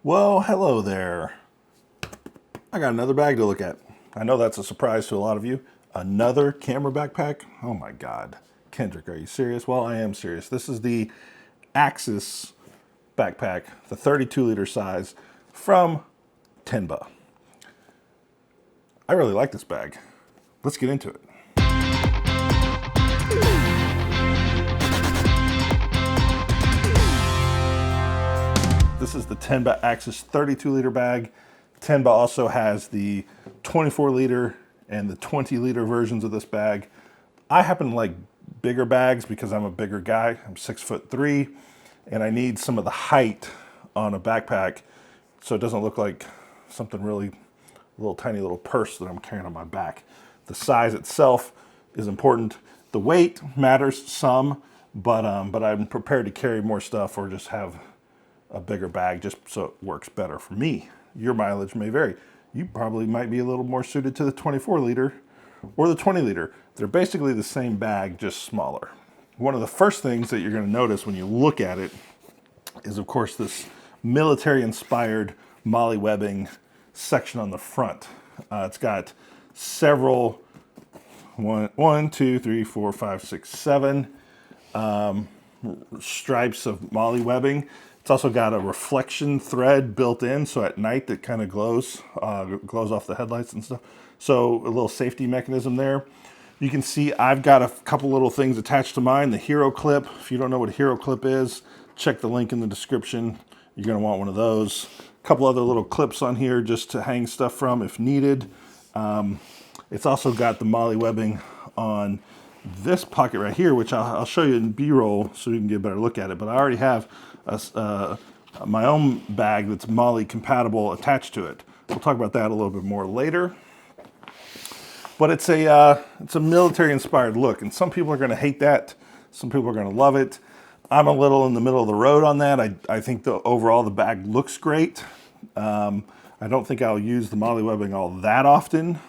Well, hello there. I got another bag to look at. I know that's a surprise to a lot of you. Another camera backpack? Oh my God. Kendrick, are you serious? Well, I am serious. This is the Axis backpack, the 32-liter size from Tenba. I really like this bag. Let's get into it. This is the Tenba Axis 32-liter bag. Tenba also has the 24-liter and the 20-liter versions of this bag. I happen to like bigger bags because I'm a bigger guy. I'm 6'3", and I need some of the height on a backpack so it doesn't look like something really, a little tiny little purse that I'm carrying on my back. The size itself is important. The weight matters some, but I'm prepared to carry more stuff or just have a bigger bag just so it works better for me. Your mileage may vary. You probably might be a little more suited to the 24-liter or the 20-liter. They're basically the same bag, just smaller. One of the first things that you're going to notice when you look at it is, of course, this military-inspired MOLLE webbing section on the front. It's got several, one, two, three, four, five, six, seven stripes of MOLLE webbing. It's also got a reflection thread built in, so at night it kind of glows off the headlights and stuff. So a little safety mechanism there. You can see I've got a couple little things attached to mine. The Hero Clip. If you don't know what a Hero Clip is, check the link in the description. You're going to want one of those. A couple other little clips on here just to hang stuff from if needed. It's also got the MOLLE webbing on this pocket right here, which I'll show you in B-roll so you can get a better look at it. But I already have my own bag that's MOLLE compatible attached to it. We'll talk about that a little bit more later. But it's a military-inspired look, and some people are going to hate that. Some people are going to love it. I'm a little in the middle of the road on that. I think overall the bag looks great. I don't think I'll use the MOLLE webbing all that often,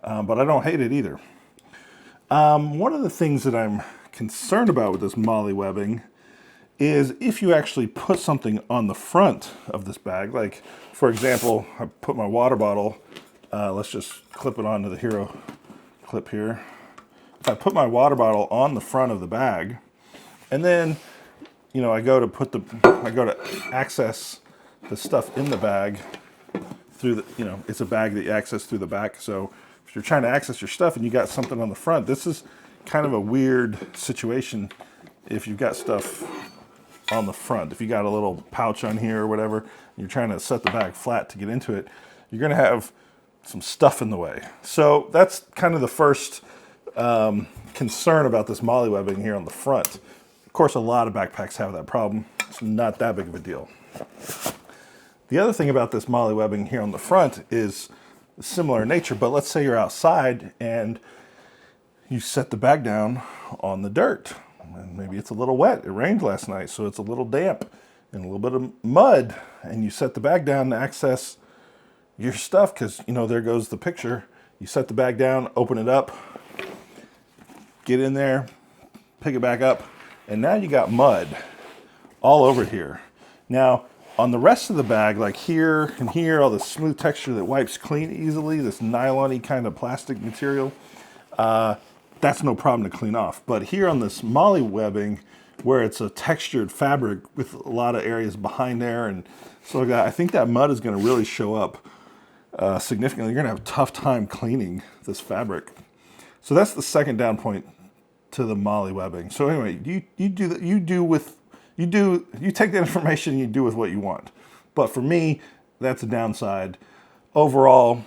but I don't hate it either. One of the things that I'm concerned about with this MOLLE webbing is if you actually put something on the front of this bag, like for example, I put my water bottle, let's just clip it onto the Hero Clip here. If I put my water bottle on the front of the bag, and then, I go to access the stuff in the bag through the, it's a bag that you access through the back. So if you're trying to access your stuff and you got something on the front, this is kind of a weird situation if you've got stuff on the front. If you got a little pouch on here or whatever, and you're trying to set the bag flat to get into it, you're going to have some stuff in the way. So that's kind of the first concern about this MOLLE webbing here on the front. Of course, a lot of backpacks have that problem. It's not that big of a deal. The other thing about this MOLLE webbing here on the front is similar in nature, but let's say you're outside and you set the bag down on the dirt. And maybe it's a little wet. It rained last night, so it's a little damp and a little bit of mud. And you set the bag down to access your stuff because, there goes the picture. You set the bag down, open it up, get in there, pick it back up, and now you got mud all over here. Now, on the rest of the bag, like here and here, all the smooth texture that wipes clean easily, this nylon-y kind of plastic material, that's no problem to clean off. But here on this MOLLE webbing, where it's a textured fabric with a lot of areas behind there, and so I think that mud is going to really show up significantly. You're going to have a tough time cleaning this fabric. So that's the second down point to the MOLLE webbing. So anyway, you take that information and you do with what you want. But for me, that's a downside. Overall,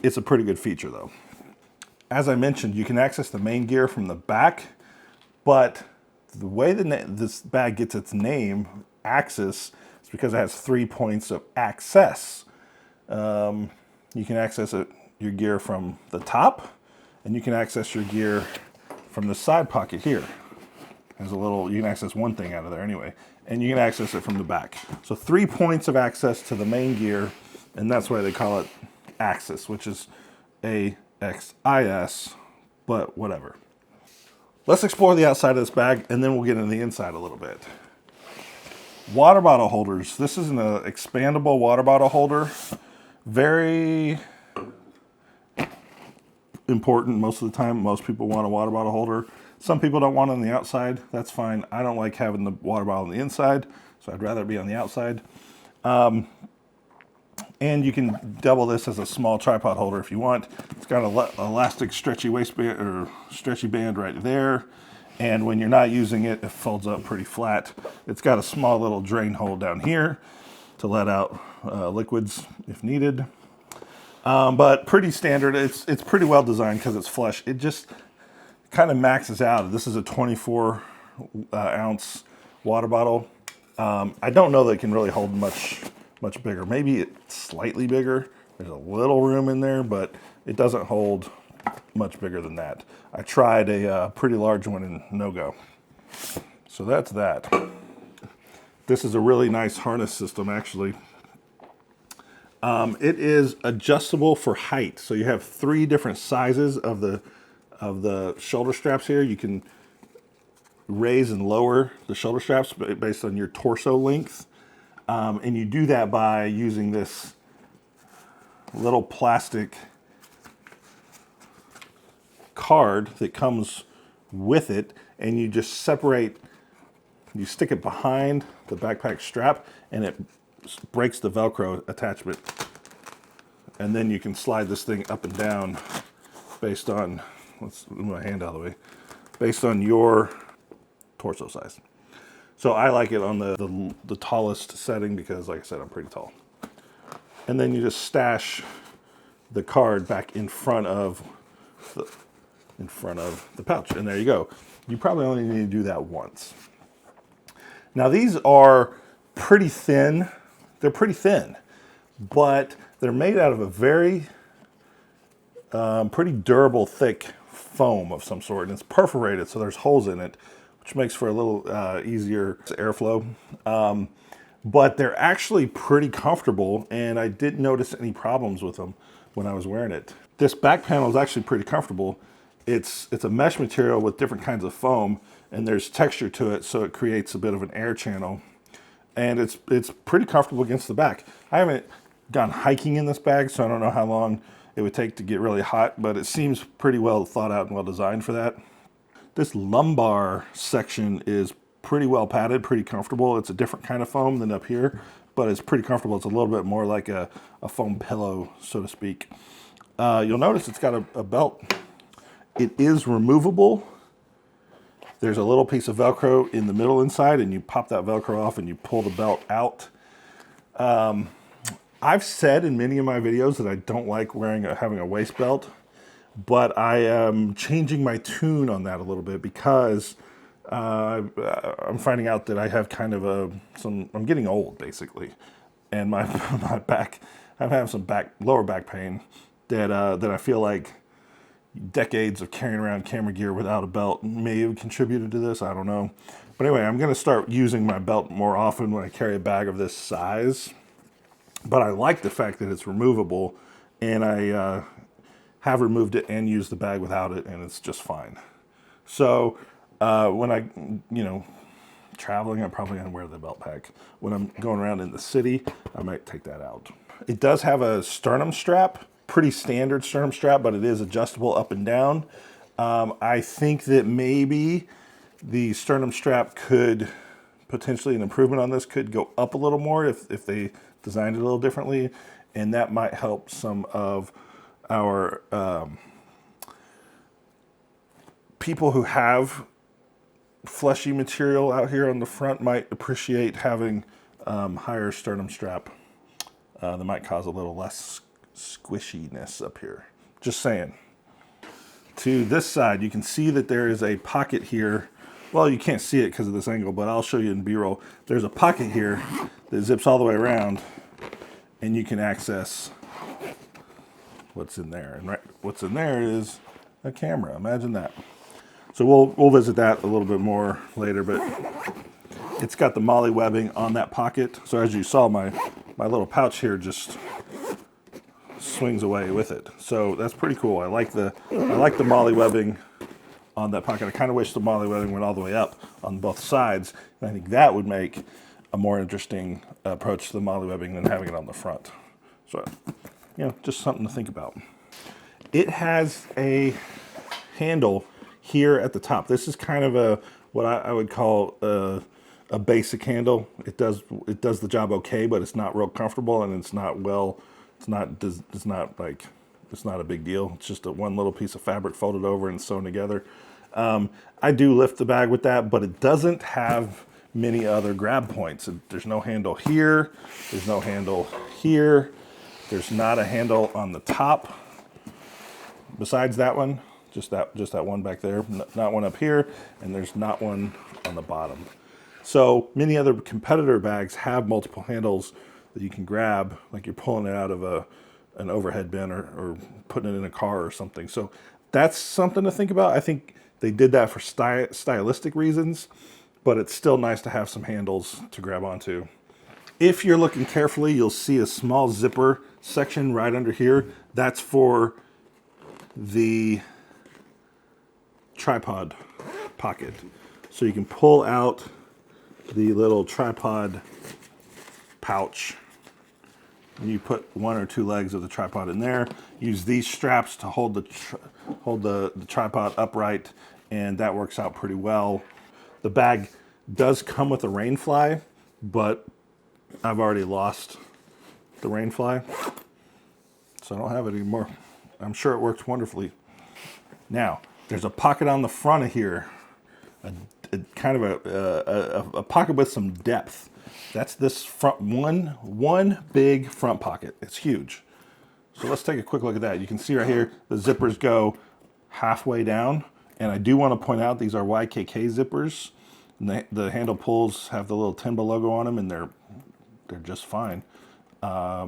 it's a pretty good feature though. As I mentioned, you can access the main gear from the back, but the way this bag gets its name, Axis, is because it has 3 points of access. You can access your gear from the top, and you can access your gear from the side pocket here. There's you can access one thing out of there anyway, and you can access it from the back. So 3 points of access to the main gear, and that's why they call it Axis, which is AXIS, but whatever. Let's explore the outside of this bag, and then we'll get into the inside a little bit. Water bottle holders. This is an expandable water bottle holder. Very important most of the time. Most people want a water bottle holder. Some people don't want it on the outside. That's fine. I don't like having the water bottle on the inside, so I'd rather it be on the outside. And you can double this as a small tripod holder if you want. It's got an elastic stretchy waistband or stretchy band right there. And when you're not using it, it folds up pretty flat. It's got a small little drain hole down here to let out liquids if needed. But pretty standard. It's pretty well designed because it's flush. It just kind of maxes out. This is a 24 ounce water bottle. I don't know that it can really hold much bigger. Maybe it's slightly bigger. There's a little room in there, but it doesn't hold much bigger than that. I tried a pretty large one and no go. So that's that. This is a really nice harness system, actually. It is adjustable for height. So you have 3 different sizes of the shoulder straps here. You can raise and lower the shoulder straps based on your torso length. And you do that by using this little plastic card that comes with it, and you just separate, you stick it behind the backpack strap, and it breaks the Velcro attachment. And then you can slide this thing up and down based on, let's move my hand out of the way, based on your torso size. So I like it on the tallest setting because, like I said, I'm pretty tall. And then you just stash the card back in front of the pouch, and there you go. You probably only need to do that once. Now these are pretty thin. They're pretty thin, but they're made out of a very pretty durable, thick foam of some sort, and it's perforated, so there's holes in it, which makes for a little easier airflow. But they're actually pretty comfortable, and I didn't notice any problems with them when I was wearing it. This back panel is actually pretty comfortable. It's a mesh material with different kinds of foam, and there's texture to it, so it creates a bit of an air channel. And it's pretty comfortable against the back. I haven't gone hiking in this bag, so I don't know how long it would take to get really hot, but it seems pretty well thought out and well designed for that. This lumbar section is pretty well padded, pretty comfortable. It's a different kind of foam than up here, but it's pretty comfortable. It's a little bit more like a foam pillow, so to speak. You'll notice it's got a belt. It is removable. There's a little piece of Velcro in the middle inside, and you pop that Velcro off and you pull the belt out. I've said in many of my videos that I don't like having a waist belt, but I am changing my tune on that a little bit because I'm finding out that I have kind of I'm getting old basically, and my back, I'm having some lower back pain that I feel like decades of carrying around camera gear without a belt may have contributed to this. I don't know. But anyway, I'm going to start using my belt more often when I carry a bag of this size. But I like the fact that it's removable, and I have removed it and used the bag without it, and it's just fine. So when I, traveling, I'm probably going to wear the belt pack. When I'm going around in the city, I might take that out. It does have a sternum strap. Pretty standard sternum strap, but it is adjustable up and down. I think that maybe the sternum strap could potentially, an improvement on this could go up a little more if they designed it a little differently, and that might help some of our people who have fleshy material out here on the front might appreciate having higher sternum strap. That might cause a little less squishiness up here. Just saying. To this side, you can see that there is a pocket here. Well, you can't see it because of this angle, but I'll show you in B-roll. There's a pocket here that zips all the way around, and you can access what's in there. And what's in there is a camera. Imagine that. So we'll visit that a little bit more later, but it's got the MOLLE webbing on that pocket. So as you saw, my little pouch here just swings away with it. So that's pretty cool. I like the MOLLE webbing on that pocket. I kind of wish the MOLLE webbing went all the way up on both sides. And I think that would make a more interesting approach to the moly webbing than having it on the front. So, just something to think about. It has a handle here at the top. This is kind of what I would call a basic handle. It does the job okay, but it's not real comfortable, and it's not a big deal. It's just one little piece of fabric folded over and sewn together. I do lift the bag with that, but it doesn't have many other grab points. There's no handle here. There's no handle here. There's not a handle on the top. Besides that one, just that one back there, not one up here, and there's not one on the bottom. So many other competitor bags have multiple handles that you can grab, like you're pulling it out of an overhead bin or putting it in a car or something. So that's something to think about. I think they did that for stylistic reasons, but it's still nice to have some handles to grab onto. If you're looking carefully, you'll see a small zipper section right under here. That's for the tripod pocket. So you can pull out the little tripod pouch. And you put one or two legs of the tripod in there. Use these straps to hold the tripod upright, and that works out pretty well. The bag does come with a rain fly, but I've already lost the rain fly, so I don't have it anymore. I'm sure it works wonderfully. Now, there's a pocket on the front of here, kind of a pocket with some depth. That's this front one big front pocket. It's huge. So let's take a quick look at that. You can see right here, the zippers go halfway down. And I do want to point out these are YKK zippers. And the handle pulls have the little Tenba logo on them, and they're just fine. I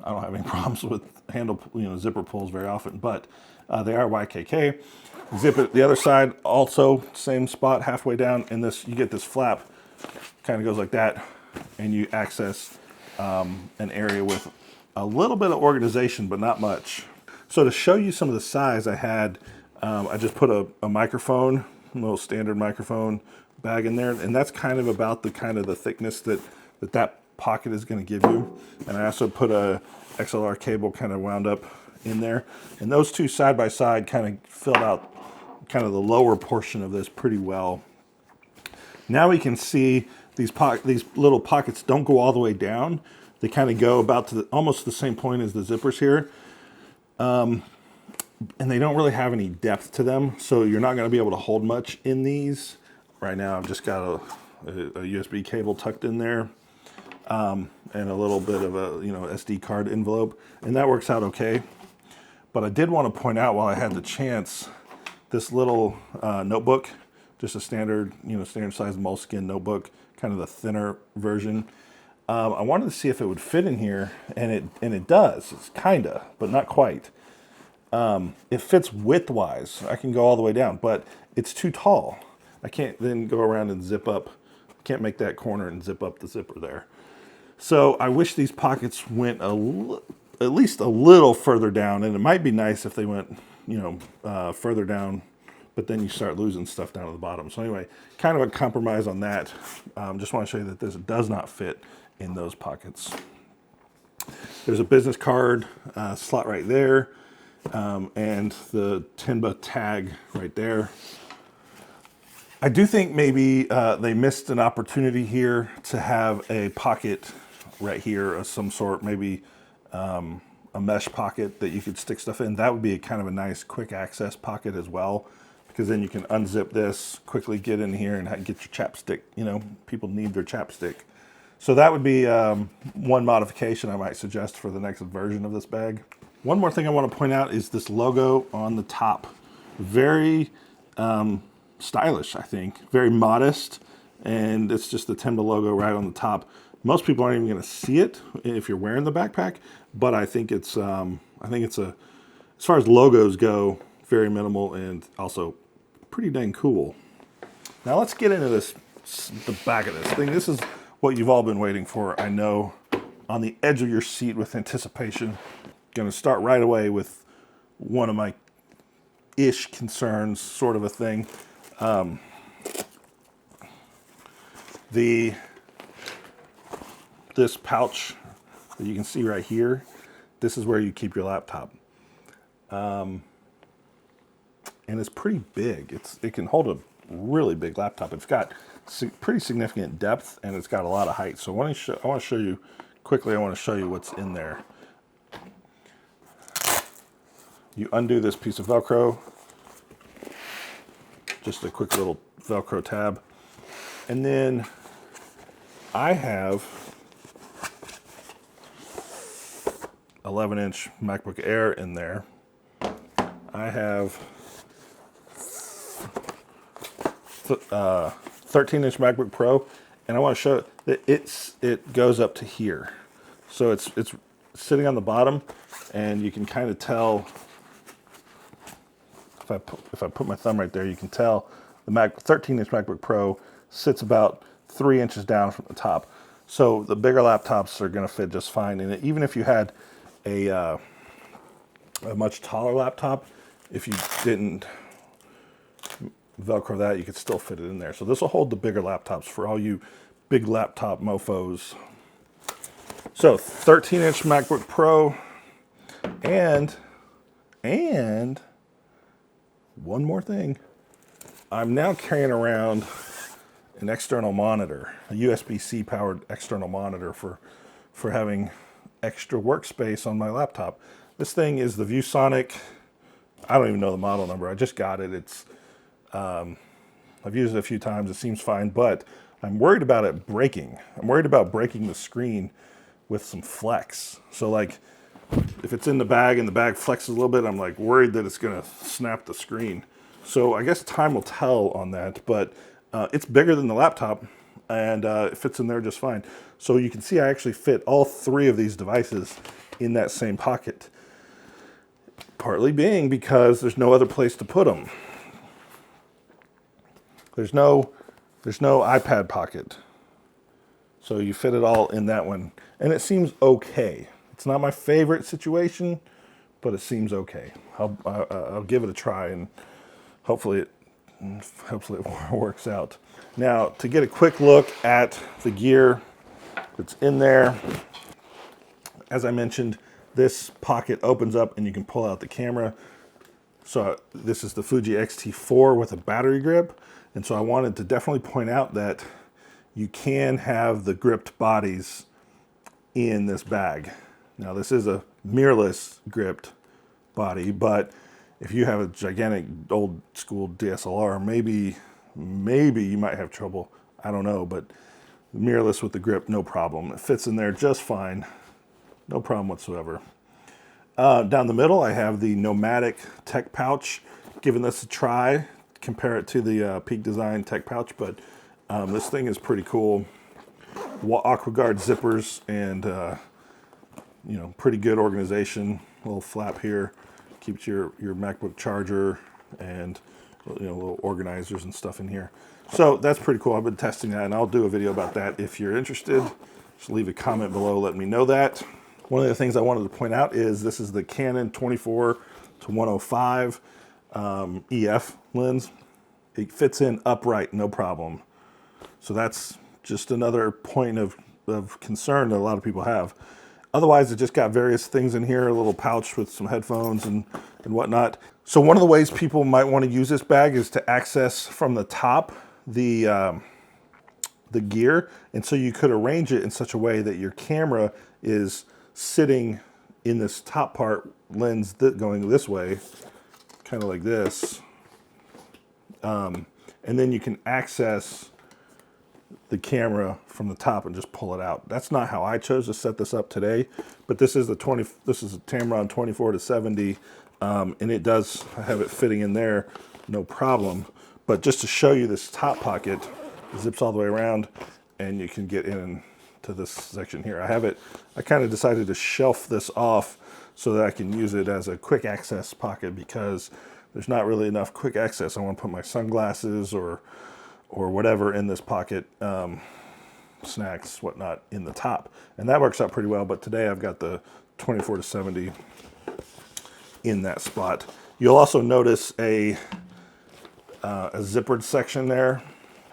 don't have any problems with zipper pulls very often, but they are YKK. Zip it the other side, also same spot, halfway down. And you get this flap, kind of goes like that, and you access an area with a little bit of organization, but not much. So to show you some of the size I had, I just put a microphone, a little standard microphone bag in there, and that's kind of about the thickness that pocket is going to give you. And I also put a XLR cable kind of wound up in there, and those two side by side kind of filled out kind of the lower portion of this pretty well. Now we can see these little pockets don't go all the way down. They kind of go about to almost the same point as the zippers here. And they don't really have any depth to them, so you're not going to be able to hold much in these. Right now I've just got a USB cable tucked in there, and a little bit of a SD card envelope, and that works out okay. But I did want to point out, while I had the chance, this little notebook, just a standard size moleskin notebook, kind of the thinner version. I wanted to see if it would fit in here, and it does. It's kinda, but not quite. It fits widthwise. I can go all the way down, but it's too tall. I can't then go around and zip up. Can't make that corner and zip up the zipper there. So I wish these pockets went at least a little further down, and it might be nice if they went, further down, but then you start losing stuff down at the bottom. So anyway, kind of a compromise on that. Just want to show you that this does not fit in those pockets. There's a business card slot right there. And the Tenba tag right there. I do think maybe they missed an opportunity here to have a pocket right here of some sort, maybe a mesh pocket that you could stick stuff in. That would be kind of a nice quick access pocket as well, because then you can unzip this, quickly get in here and get your chapstick. People need their chapstick. So that would be one modification I might suggest for the next version of this bag. One more thing I want to point out is this logo on the top. Very stylish, I think. Very modest, and it's just the Tenba logo right on the top. Most people aren't even going to see it if you're wearing the backpack, but I think it's as far as logos go, very minimal and also pretty dang cool. Now let's get into the back of this thing. This is what you've all been waiting for, I know, on the edge of your seat with anticipation. Going to start right away with one of my concerns, sort of a thing. This pouch that you can see right here, this is where you keep your laptop. And it's pretty big. It can hold a really big laptop. It's got pretty significant depth, and it's got a lot of height. So I want to show you quickly. I want to show you what's in there. You undo this piece of Velcro, just a quick little Velcro tab, and then I have 11-inch MacBook Air in there. I have 13-inch MacBook Pro, and I want to show that it goes up to here. So it's sitting on the bottom, and you can kind of tell, if I put my thumb right there, you can tell the 13-inch MacBook Pro sits about 3 inches down from the top. So the bigger laptops are going to fit just fine in it. Even if you had a much taller laptop, if you didn't Velcro that, you could still fit it in there. So this will hold the bigger laptops for all you big laptop mofos. So 13-inch MacBook Pro, and one more thing. I'm now carrying around an external monitor, a USB-C powered external monitor for having extra workspace on my laptop. This thing is the ViewSonic. I don't even know the model number. I just got it. I've used it a few times. It seems fine, but I'm worried about it breaking. I'm worried about breaking the screen with some flex. So like, if it's in the bag and the bag flexes a little bit, I'm like worried that it's gonna snap the screen. So I guess time will tell on that, but it's bigger than the laptop, and it fits in there just fine. So you can see I actually fit all 3 of these devices in that same pocket. Partly being because there's no other place to put them. There's no iPad pocket. So you fit it all in that one, and it seems okay. It's not my favorite situation, but it seems okay. I'll give it a try, and hopefully it works out. Now, to get a quick look at the gear that's in there, as I mentioned, this pocket opens up and you can pull out the camera. So this is the Fuji X-T4 with a battery grip. And so I wanted to definitely point out that you can have the gripped bodies in this bag. Now this is a mirrorless gripped body, but if you have a gigantic old school DSLR, maybe you might have trouble. I don't know, but mirrorless with the grip, no problem. It fits in there just fine. No problem whatsoever. Down the middle, I have the Nomadic Tech Pouch. Giving this a try, compare it to the Peak Design Tech Pouch, but this thing is pretty cool. AquaGuard zippers and pretty good organization. Little flap here keeps your MacBook charger and little organizers and stuff in here. So that's pretty cool. I've been testing that, and I'll do a video about that if you're interested. Just leave a comment below, let me know that. One of the things I wanted to point out is this is the Canon 24-105 EF lens. It fits in upright, no problem. So that's just another point of concern that a lot of people have. Otherwise, it just got various things in here, a little pouch with some headphones and whatnot. So one of the ways people might want to use this bag is to access from the top the gear. And so you could arrange it in such a way that your camera is sitting in this top part, lens going this way, kind of like this. And then you can access the camera from the top and just pull it out. That's not how I chose to set this up today, but this is a Tamron 24-70, and it does have it fitting in there, no problem. But just to show you this top pocket, it zips all the way around, and you can get in to this section here. I kind of decided to shelf this off so that I can use it as a quick access pocket, because there's not really enough quick access. I want to put my sunglasses or whatever in this pocket, snacks, whatnot, in the top. And that works out pretty well, but today I've got the 24-70 in that spot. You'll also notice a zippered section there,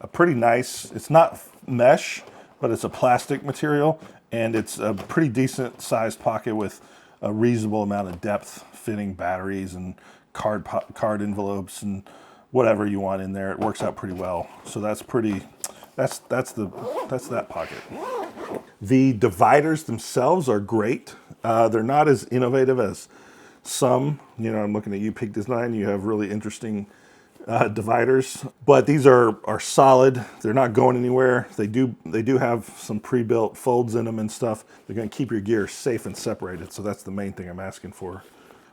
a pretty nice, it's not mesh, but it's a plastic material, and it's a pretty decent sized pocket with a reasonable amount of depth, fitting batteries and card envelopes and whatever you want in there. It works out pretty well. So that's that pocket. The dividers themselves are great. They're not as innovative as some. You know, I'm looking at you, Peak Design. You have really interesting dividers, but these are solid. They're not going anywhere. They do have some pre-built folds in them and stuff. They're going to keep your gear safe and separated. So that's the main thing I'm asking for.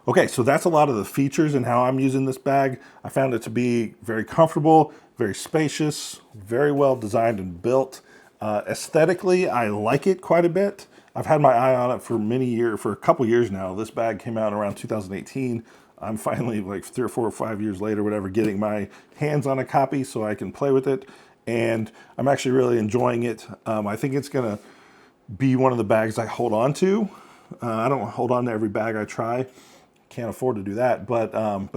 Okay, so that's a lot of the features and how I'm using this bag. I found it to be very comfortable, very spacious, very well designed and built. Aesthetically, I like it quite a bit. I've had my eye on it for a couple years now. This bag came out around 2018. I'm finally, like 3 or 4 or 5 years later, whatever, getting my hands on a copy so I can play with it. And I'm actually really enjoying it. I think it's gonna be one of the bags I hold on to. I don't hold on to every bag I try. Can't afford to do that, but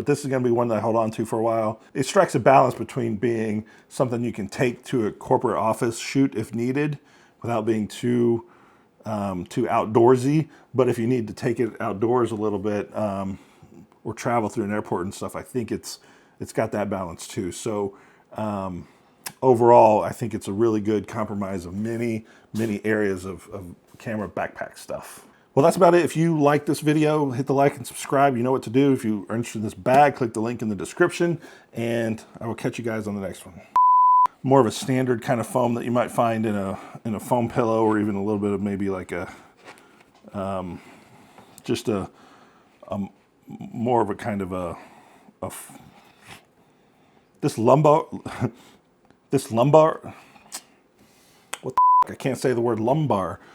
this is going to be one that I hold on to for a while. It strikes a balance between being something you can take to a corporate office shoot if needed, without being too outdoorsy. But if you need to take it outdoors a little bit, or travel through an airport and stuff, I think it's got that balance too. So overall, I think it's a really good compromise of many areas of camera backpack stuff. Well, that's about it. If you like this video, hit the like and subscribe. You know what to do. If you are interested in this bag, click the link in the description, and I will catch you guys on the next one. More of a standard kind of foam that you might find in a foam pillow, or even a little bit of maybe like a just a more of a kind of this lumbar what the I can't say the word lumbar.